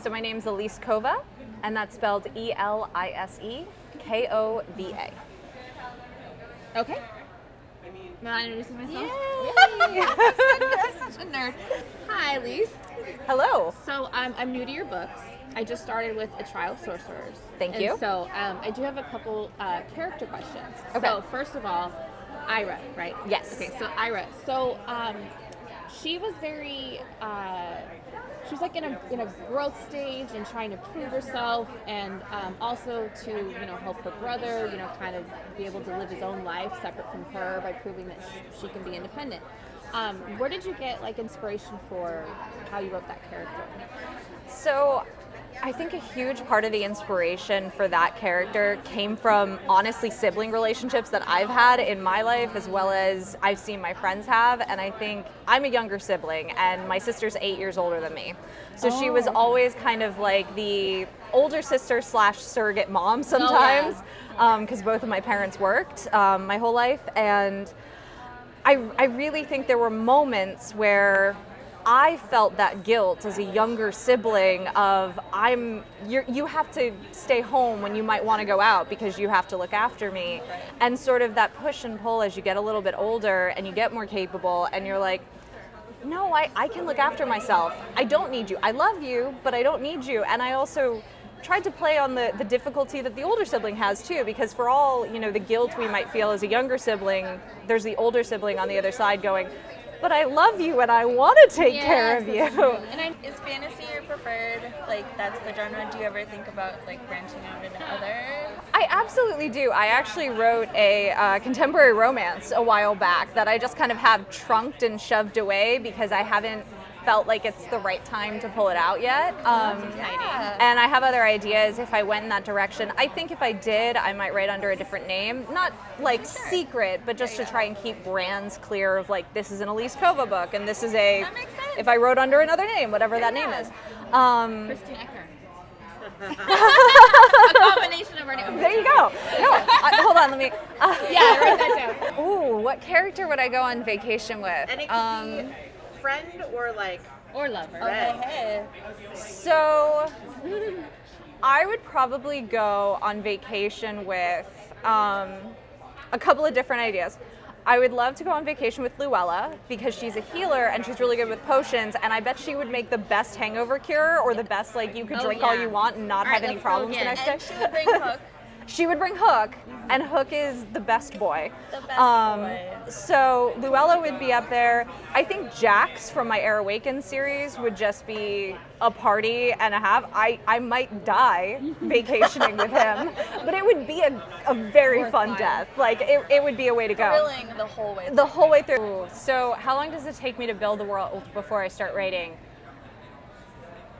So my name's Elise Kova, and that's spelled Elisekova. Okay. May I introduce myself? Yay! I'm such a nerd. Hi, Elise. Hello. So I'm new to your books. I just started with a Trial Sorcerers. Thank you. So I do have a couple character questions. Okay. So first of all, Ira, right? Yes. Okay, so Ira. So she was very, she was like in a growth stage and trying to prove herself, and also to help her brother kind of be able to live his own life separate from her by proving that she can be independent. Where did you get like inspiration for how you wrote that character? So I think a huge part of the inspiration for that character came from, honestly, sibling relationships that I've had in my life, as well as I've seen my friends have. And I think I'm a younger sibling, and my sister's 8 years older than me. So she was always kind of like the older sister / surrogate mom sometimes, because both of my parents worked my whole life. And I really think there were moments where I felt that guilt as a younger sibling of you have to stay home when you might want to go out because you have to look after me. Right. And sort of that push and pull as you get a little bit older and you get more capable and you're like, no, I can look after myself. I don't need you. I love you, but I don't need you. And I also tried to play on the difficulty that the older sibling has too, because for all the guilt we might feel as a younger sibling, there's the older sibling on the other side going, but I love you and I want to take care of you. And is fantasy your preferred, like that's the genre? Do you ever think about like branching out into other? I absolutely do. I actually wrote a contemporary romance a while back that I just kind of have trunked and shoved away because I haven't felt like it's the right time to pull it out yet. That's exciting. And I have other ideas if I went in that direction. I think if I did, I might write under a different name. Not like secret, but just to try and keep brands clear of like, this is an Elise Kova book, and this is a, That makes sense. if I wrote under another name, whatever that name is. Kristin a combination of our names. There you go. No, hold on, let me. Yeah, write that down. Ooh, what character would I go on vacation with? And it could be friend or like Or lover. Okay. So I would probably go on vacation with a couple of different ideas. I would love to go on vacation with Luella because she's a healer and she's really good with potions, and I bet she would make the best hangover cure or the best like you could drink all you want and not have any problems the next day. And she would bring Hook. She would bring Hook, and Hook is the best boy. The best boy. So Luella would be up there. I think Jax from my Air Awakens series would just be a party and a half. I might die vacationing with him, but it would be a very fun death. Like it would be a way to go. Thrilling the whole way. The whole way through. So how long does it take me to build the world before I start writing?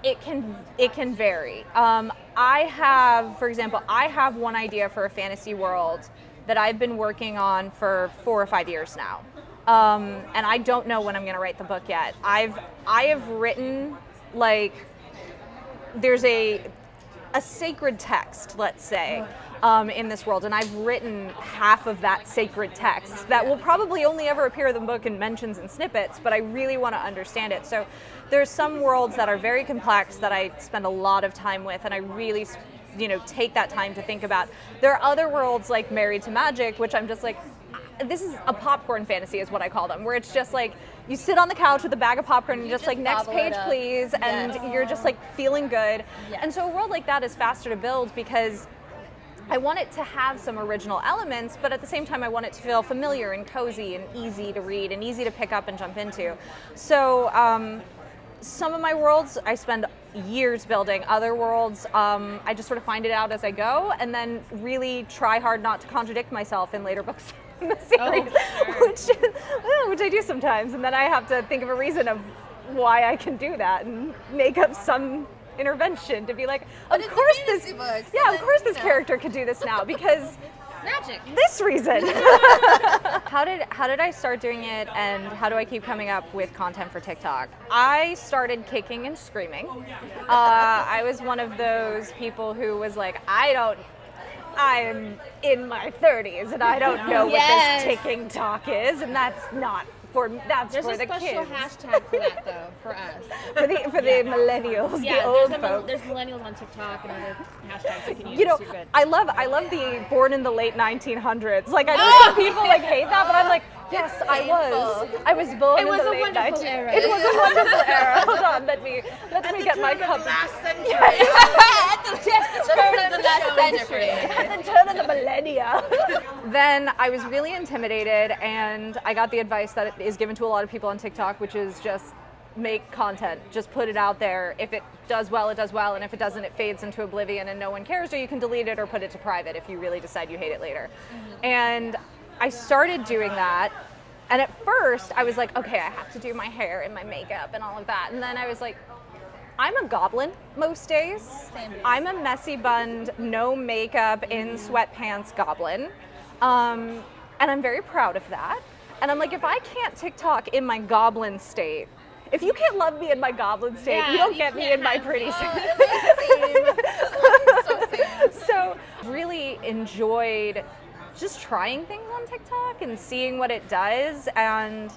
It can vary. I have, for example, one idea for a fantasy world that I've been working on for 4 or 5 years now, and I don't know when I'm going to write the book yet. I have written like there's a sacred text, let's say, in this world, and I've written half of that sacred text that will probably only ever appear in the book in mentions and snippets, but I really want to understand it. So there's some worlds that are very complex that I spend a lot of time with, and I really take that time to think about. There are other worlds like Married to Magic, which I'm just like, this is a popcorn fantasy is what I call them, where it's just like you sit on the couch with a bag of popcorn and you're just like, next page please, and you're just like feeling good. And so a world like that is faster to build because I want it to have some original elements, but at the same time I want it to feel familiar and cozy and easy to read and easy to pick up and jump into. So some of my worlds I spend years building. Other worlds I just sort of find it out as I go and then really try hard not to contradict myself in later books in the series, which I do sometimes, and then I have to think of a reason of why I can do that and make up some intervention to be like, of course this character could do this now because Magic. This reason. How did I start doing it, and how do I keep coming up with content for TikTok? I started kicking and screaming. I was one of those people who was like, I'm in my 30s and I don't know what this ticking talk is, and that's not for There's for a the special kids. hashtag for that though. for us. For the millennials, the Yeah, old folks. there's millennials on TikTok and other hashtags you can use. You know, You're good. I love the born in the late 1900s. Like, I know some people like hate that, but I'm like, yes, I was born in was the a late wonderful 1900s. era. It was a wonderful era. Hold on, let me get my Turn of cup. the last century. Yes, the turn of the last century. At the turn of the millennia. Then I was really intimidated, and I got the advice that is given to a lot of people on TikTok, which is just make content, just put it out there. If it does well, it does well, and if it doesn't, it fades into oblivion and no one cares, or you can delete it or put it to private if you really decide you hate it later. And I started doing that, and at first I was like, okay, I have to do my hair and my makeup and all of that, and then I was like, I'm a goblin most days. Same. I'm a messy bunned, no makeup, in sweatpants goblin. And I'm very proud of that. And I'm like, if I can't TikTok in my goblin state, if you can't love me in my goblin state, Yeah, you don't you get me can't in my have pretty me. state. So really enjoyed just trying things on TikTok and seeing what it does. And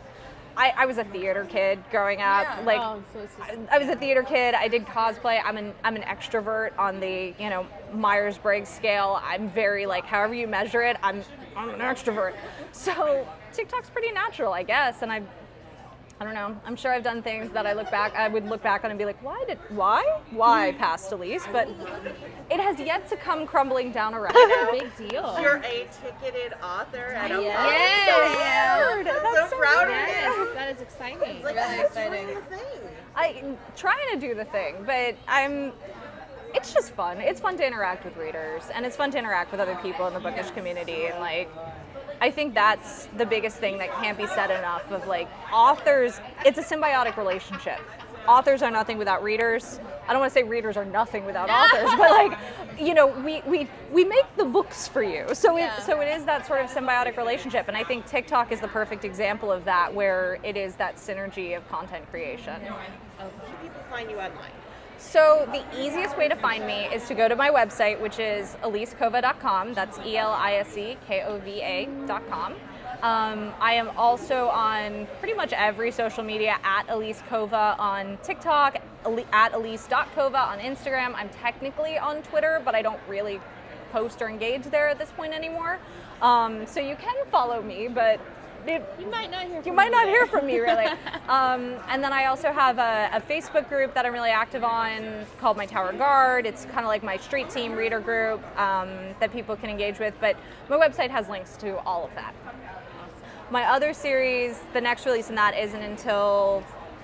I was a theater kid growing up. Yeah. Like, Oh, so it's just- I was a theater kid. I did cosplay. I'm an extrovert on the Myers-Briggs scale. I'm very like, however you measure it, I'm an extrovert. So TikTok's pretty natural, I guess. And I don't know. I'm sure I've done things that I would look back on and be like, why past Elise? But it has yet to come crumbling down around. Big deal. You're a ticketed author at a Yes. Weird. That's So proud of Yes, you. that is exciting. Like, Really what's exciting. doing the thing? I'm trying to do the thing, but it's just fun. It's fun to interact with readers, and it's fun to interact with other people in the bookish community. And like, I think that's the biggest thing that can't be said enough of like authors. It's a symbiotic relationship. Authors are nothing without readers. I don't want to say readers are nothing without authors, but like, we make the books for you. So it is that sort of symbiotic relationship, and I think TikTok is the perfect example of that, where it is that synergy of content creation. How do people find you online? So the easiest way to find me is to go to my website, which is elisekova.com. That's ELISEKOVA.com. I am also on pretty much every social media at Elise Kova on TikTok, at Elise.Kova on Instagram. I'm technically on Twitter, but I don't really post or engage there at this point anymore. So you can follow me, but You might not hear from you might me not there. hear from me, really. And then I also have a Facebook group that I'm really active on called My Tower Guard. It's kind of like my street team reader group that people can engage with. But my website has links to all of that. My other series, the next release in that isn't until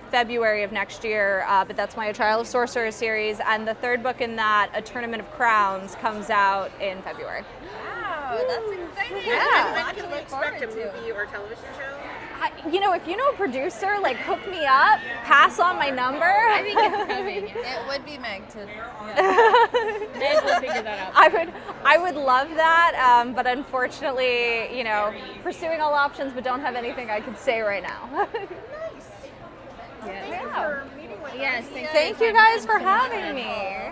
February of next year, but that's my Trial Sorcerers series. And the third book in that, A Tournament of Crowns, comes out in February. Wow, that's exciting. Yeah. When can we expect a movie or television show? If you know a producer, like hook me up, pass on my number. I think it's coming. It would be Meg to. Meg will figure that out. I would love that, but unfortunately, pursuing all options, but don't have anything I could say right now. Thank you for meeting with us. Yes, thank you. Thank you guys for having me.